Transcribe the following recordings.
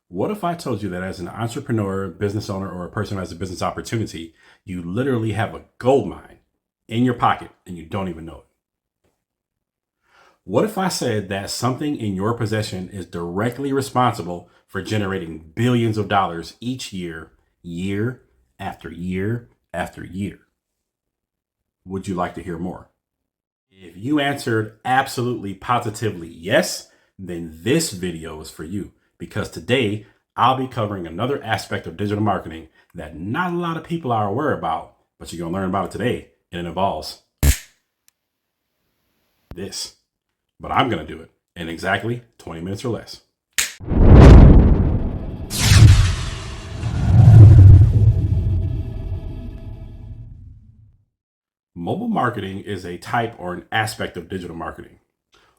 What if I told you that as an entrepreneur, business owner, or a person who has a business opportunity, you literally have a gold mine in your pocket and you don't even know it? What if I said that something in your possession is directly responsible for generating billions of dollars each year, year after year after year? Would you like to hear more? If you answered absolutely positively yes, then this video is for you because today I'll be covering another aspect of digital marketing that not a lot of people are aware about, but you're going to learn about it today, and it involves this. But I'm going to do it in exactly 20 minutes or less. Mobile marketing is a type or an aspect of digital marketing,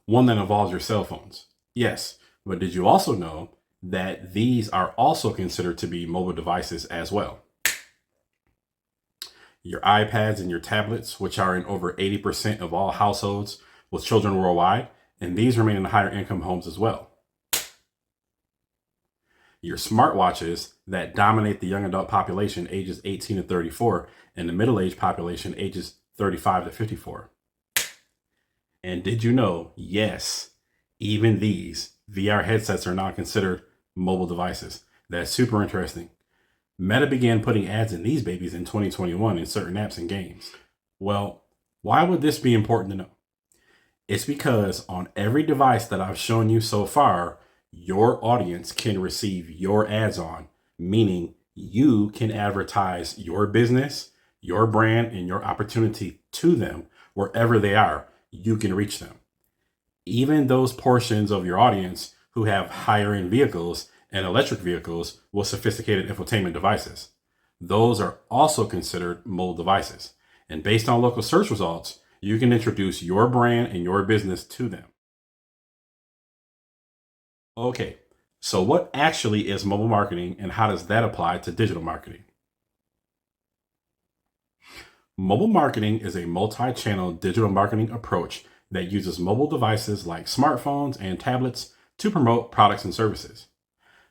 one that involves your cell phones. Yes, but did you also know that these are also considered to be mobile devices as well? Your iPads and your tablets, which are in over 80% of all households with children worldwide, and these remain in higher income homes as well. Your smartwatches that dominate the young adult population ages 18 to 34 and the middle-aged population ages 35 to 54. And did you know, yes, even these VR headsets are now considered mobile devices. That's super interesting. Meta began putting ads in these babies in 2021 in certain apps and games. Well, why would this be important to know? It's because on every device that I've shown you so far, your audience can receive your ads on, meaning you can advertise your business, your brand, and your opportunity to them wherever they are. You can reach them. Even those portions of your audience who have higher end vehicles and electric vehicles with sophisticated infotainment devices. Those are also considered mobile devices. And based on local search results, you can introduce your brand and your business to them. Okay, so what actually is mobile marketing and how does that apply to digital marketing? Mobile marketing is a multi-channel digital marketing approach that uses mobile devices like smartphones and tablets to promote products and services.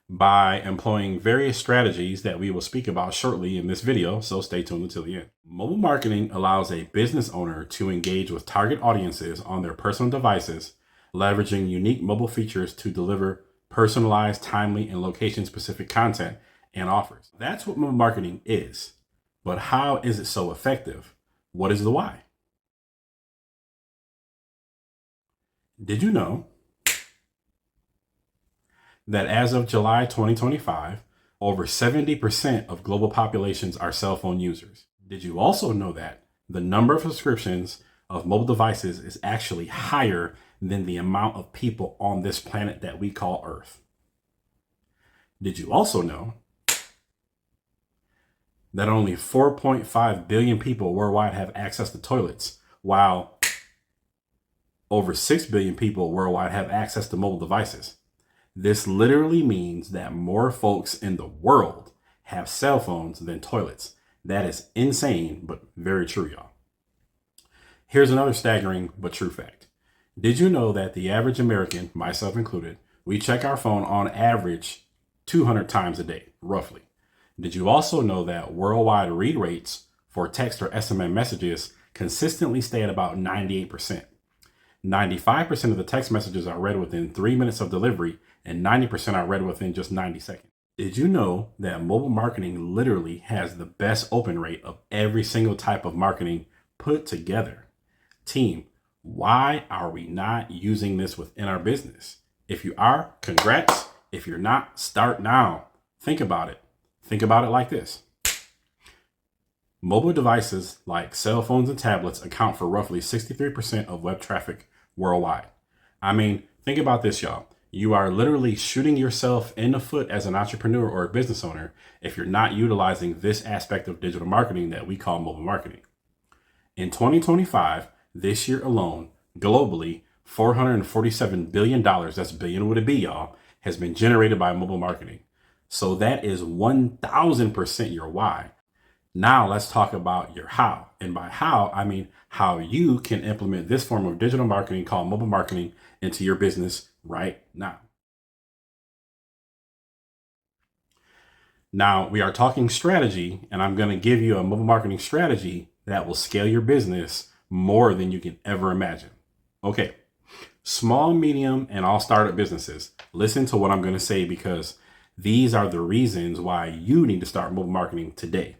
By employing various strategies that we will speak about shortly in this video, so stay tuned until the end. Mobile marketing allows a business owner to engage with target audiences on their personal devices, leveraging unique mobile features to deliver personalized, timely, and location-specific content and offers. That's what mobile marketing is. But how is it so effective? What is the why? Did you know that as of July 2025, over 70% of global populations are cell phone users? Did you also know that the number of subscriptions of mobile devices is actually higher than the amount of people on this planet that we call Earth? Did you also know that only 4.5 billion people worldwide have access to toilets, while over 6 billion people worldwide have access to mobile devices? This literally means that more folks in the world have cell phones than toilets. That is insane, but very true, y'all. Here's another staggering but true fact. Did you know that the average American, myself included, we check our phone on average 200 times a day, roughly? Did you also know that worldwide read rates for text or SMS messages consistently stay at about 98%? 95% of the text messages are read within 3 minutes of delivery, and 90% are read within just 90 seconds. Did you know that mobile marketing literally has the best open rate of every single type of marketing put together? Team, why are we not using this within our business? If you are, congrats. If you're not, start now. Think about it. Think about it like this. Mobile devices like cell phones and tablets account for roughly 63% of web traffic worldwide. I mean, think about this, y'all. You are literally shooting yourself in the foot as an entrepreneur or a business owner if you're not utilizing this aspect of digital marketing that we call mobile marketing. In 2025, this year alone, globally, $447 billion, that's billion with a B, y'all, has been generated by mobile marketing. So that is 1000% your why. Now let's talk about your how. And by how, I mean how you can implement this form of digital marketing called mobile marketing into your business right now. Now we are talking strategy, and I'm going to give you a mobile marketing strategy that will scale your business more than you can ever imagine. Okay, small, medium, and all startup businesses, listen to what I'm going to say because these are the reasons why you need to start mobile marketing today.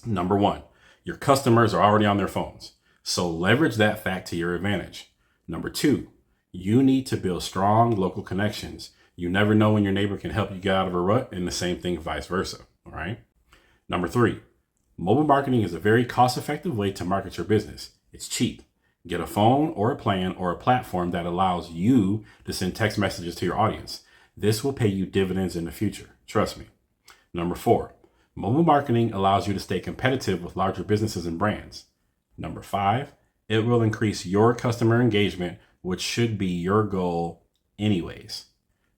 Number one, your customers are already on their phones, so leverage that fact to your advantage. Number two, you need to build strong local connections. You never know when your neighbor can help you get out of a rut, and the same thing vice versa. All right. Number three, mobile marketing is a very cost-effective way to market your business. It's cheap. Get a phone or a plan or a platform that allows you to send text messages to your audience. This will pay you dividends in the future. Trust me. Number four, mobile marketing allows you to stay competitive with larger businesses and brands. Number five, it will increase your customer engagement, which should be your goal anyways.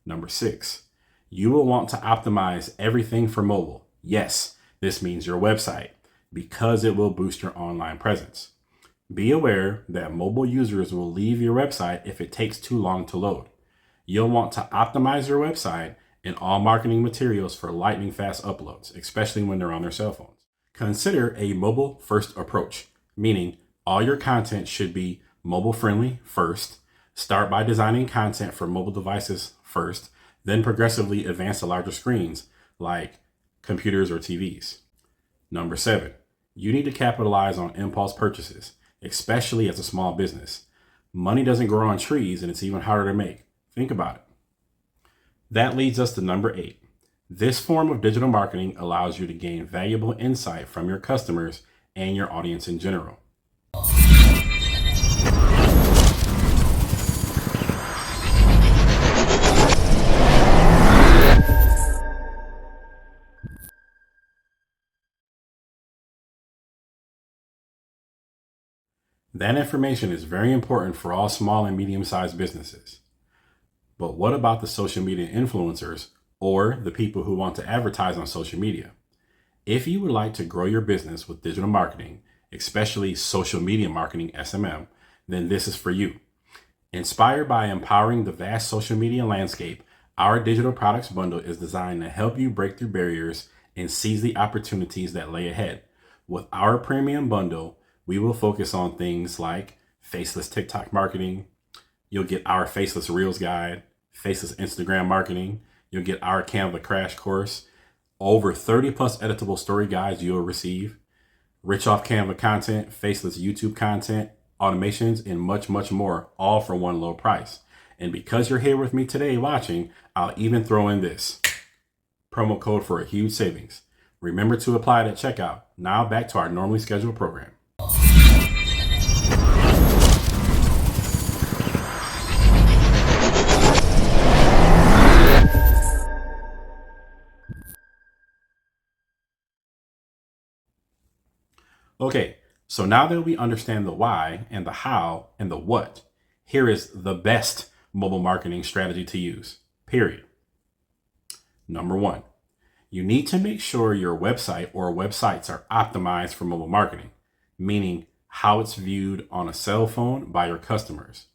Number six, you will want to optimize everything for mobile. Yes, this means your website because it will boost your online presence. Be aware that mobile users will leave your website if it takes too long to load. You'll want to optimize your website and all marketing materials for lightning fast uploads, especially when they're on their cell phones. Consider a mobile first approach, meaning all your content should be mobile friendly first. Start by designing content for mobile devices first, then progressively advance to larger screens like computers or TVs. Number seven, you need to capitalize on impulse purchases, especially as a small business. Money doesn't grow on trees, and it's even harder to make. Think about it. That leads us to number eight. This form of digital marketing allows you to gain valuable insight from your customers and your audience in general. That information is very important for all small and medium-sized businesses. But what about the social media influencers or the people who want to advertise on social media? If you would like to grow your business with digital marketing, especially social media marketing (SMM), then this is for you. Inspired by empowering the vast social media landscape, our digital products bundle is designed to help you break through barriers and seize the opportunities that lay ahead. With our premium bundle, we will focus on things like faceless TikTok marketing. You'll get our faceless Reels guide, faceless Instagram marketing. You'll get our Canva crash course, over 30 plus editable story guides you'll receive, rich off Canva content, faceless YouTube content, automations, and much, much more, all for one low price. And because you're here with me today watching, I'll even throw in this promo code for a huge savings. Remember to apply it at checkout. Now back to our normally scheduled program. Okay, so now that we understand the why and the how and the what, here is the best mobile marketing strategy to use, period. Number one, you need to make sure your website or websites are optimized for mobile marketing, meaning how it's viewed on a cell phone by your customers.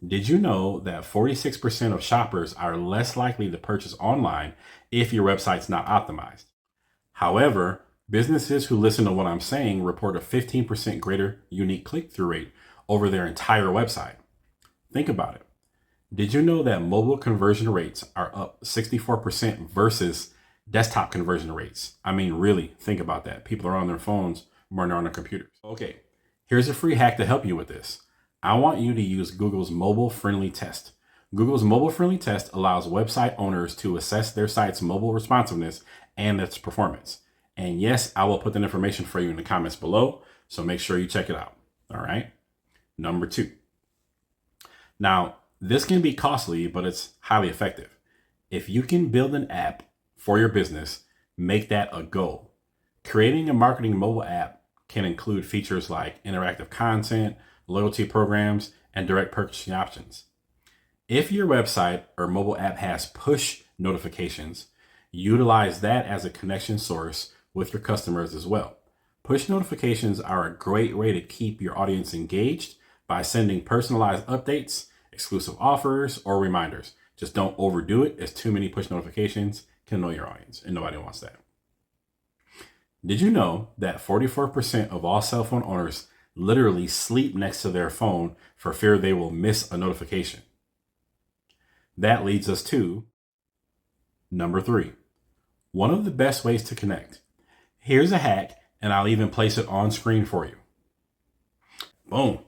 Did you know that 46% of shoppers are less likely to purchase online if your website's not optimized? However, businesses who listen to what I'm saying report a 15% greater unique click-through rate over their entire website. Think about it. Did you know that mobile conversion rates are up 64% versus desktop conversion rates? I mean, really, think about that. People are on their phones more than on their computers. Okay, here's a free hack to help you with this. I want you to use Google's mobile friendly test. Google's mobile friendly test allows website owners to assess their site's mobile responsiveness and its performance. And yes, I will put that information for you in the comments below, so make sure you check it out. All right. Number two. Now, this can be costly, but it's highly effective. If you can build an app for your business, make that a goal. Creating a marketing mobile app can include features like interactive content, loyalty programs, and direct purchasing options. If your website or mobile app has push notifications, utilize that as a connection source with your customers as well. Push notifications are a great way to keep your audience engaged by sending personalized updates, exclusive offers, or reminders. Just don't overdo it, as too many push notifications can annoy your audience, and nobody wants that. Did you know that 44% of all cell phone owners literally sleep next to their phone for fear they will miss a notification? That leads us to number 3. One of the best ways to connect. Here's a hack, and I'll even place it on screen for you. Boom.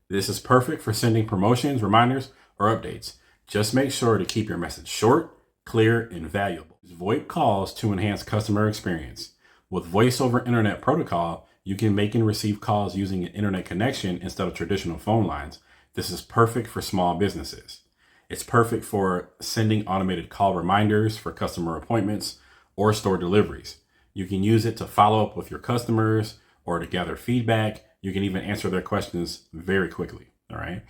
This is perfect for sending promotions, reminders, or updates. Just make sure to keep your message short, clear, and valuable. Use VoIP calls to enhance customer experience. With Voice over Internet Protocol, you can make and receive calls using an internet connection instead of traditional phone lines. This is perfect for small businesses. It's perfect for sending automated call reminders for customer appointments or store deliveries. You can use it to follow up with your customers or to gather feedback. You can even answer their questions very quickly. All right.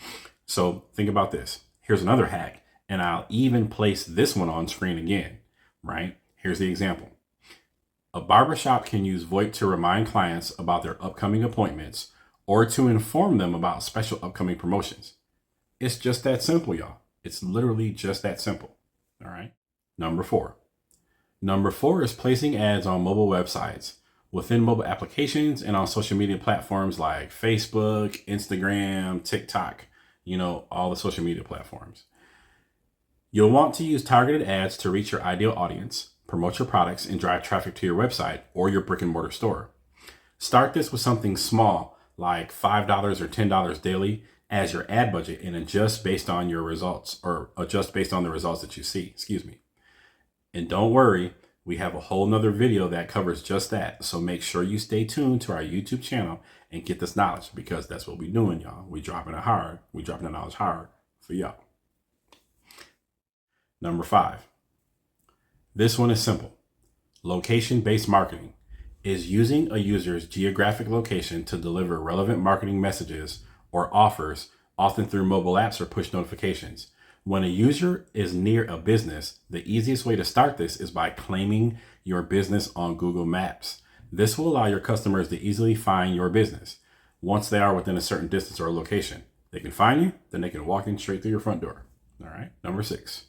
So think about this. Here's another hack, and I'll even place this one on screen again. Right. Here's the example. A barbershop can use VoIP to remind clients about their upcoming appointments or to inform them about special upcoming promotions. It's just that simple, y'all. It's literally just that simple. All right. Number 4. Number 4 is placing ads on mobile websites, within mobile applications, and on social media platforms like Facebook, Instagram, TikTok, all the social media platforms. You'll want to use targeted ads to reach your ideal audience, promote your products, and drive traffic to your website or your brick and mortar store. Start this with something small like $5 or $10 daily as your ad budget and adjust based on your results, or adjust based on the results that you see. And don't worry, we have a whole nother video that covers just that. So make sure you stay tuned to our YouTube channel and get this knowledge, because that's what we're doing, y'all. We dropping it hard. We dropping the knowledge hard for y'all. Number 5. This one is simple. Location-based marketing is using a user's geographic location to deliver relevant marketing messages or offers, often through mobile apps or push notifications. When a user is near a business, the easiest way to start this is by claiming your business on Google Maps. This will allow your customers to easily find your business. Once they are within a certain distance or location, they can find you, then they can walk in straight through your front door. All right. Number 6.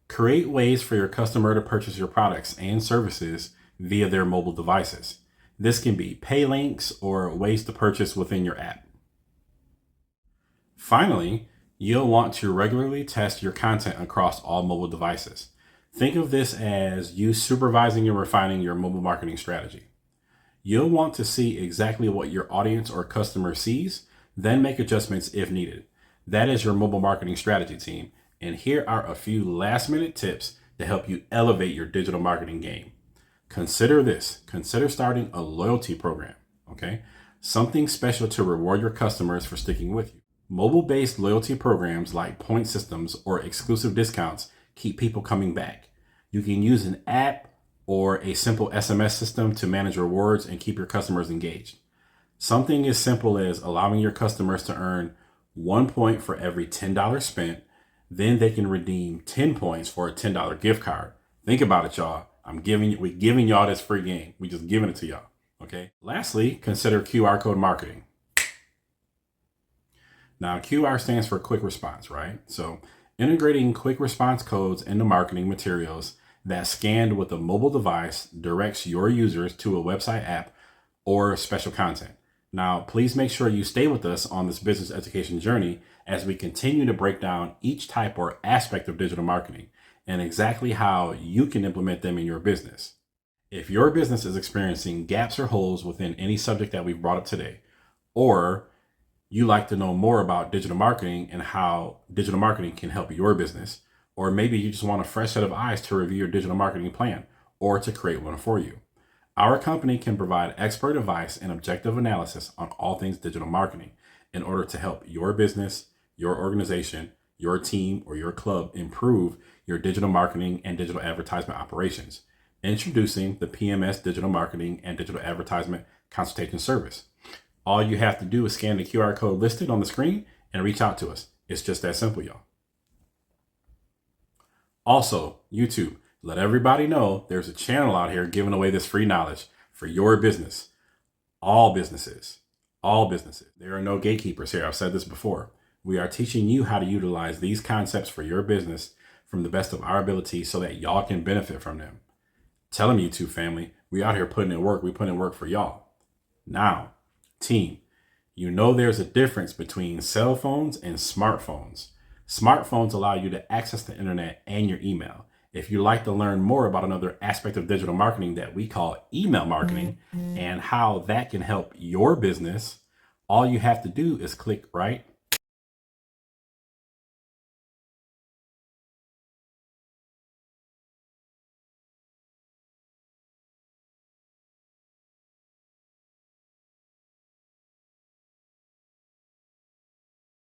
Create ways for your customer to purchase your products and services via their mobile devices. This can be pay links or ways to purchase within your app. Finally, you'll want to regularly test your content across all mobile devices. Think of this as you supervising and refining your mobile marketing strategy. You'll want to see exactly what your audience or customer sees, then make adjustments if needed. That is your mobile marketing strategy team. And here are a few last-minute tips to help you elevate your digital marketing game. Consider this. Consider starting a loyalty program, okay? Something special to reward your customers for sticking with you. Mobile-based loyalty programs like point systems or exclusive discounts keep people coming back. You can use an app or a simple SMS system to manage rewards and keep your customers engaged. Something as simple as allowing your customers to earn 1 point for every $10 spent. Then they can redeem 10 points for a $10 gift card. Think about it, y'all. We're giving y'all this free game. We just giving it to y'all. Okay. Lastly, consider QR code marketing. Now, QR stands for quick response, right? So integrating quick response codes into marketing materials that scanned with a mobile device directs your users to a website, app, or special content. Now, please make sure you stay with us on this business education journey as we continue to break down each type or aspect of digital marketing and exactly how you can implement them in your business. If your business is experiencing gaps or holes within any subject that we've brought up today, or you like to know more about digital marketing and how digital marketing can help your business, or maybe you just want a fresh set of eyes to review your digital marketing plan or to create one for you, our company can provide expert advice and objective analysis on all things digital marketing in order to help your business, your organization, your team, or your club improve your digital marketing and digital advertisement operations. Introducing the PMS Digital Marketing and Digital Advertisement Consultation Service. All you have to do is scan the QR code listed on the screen and reach out to us. It's just that simple, y'all. Also, YouTube, let everybody know there's a channel out here giving away this free knowledge for your business. All businesses. There are no gatekeepers here. I've said this before. We are teaching you how to utilize these concepts for your business from the best of our ability so that y'all can benefit from them. Tell them, YouTube family, we out here putting in work. We put in work for y'all. Now, team, you know there's a difference between cell phones and smartphones. Smartphones allow you to access the internet and your email. If you'd like to learn more about another aspect of digital marketing that we call email marketing and how that can help your business, all you have to do is click right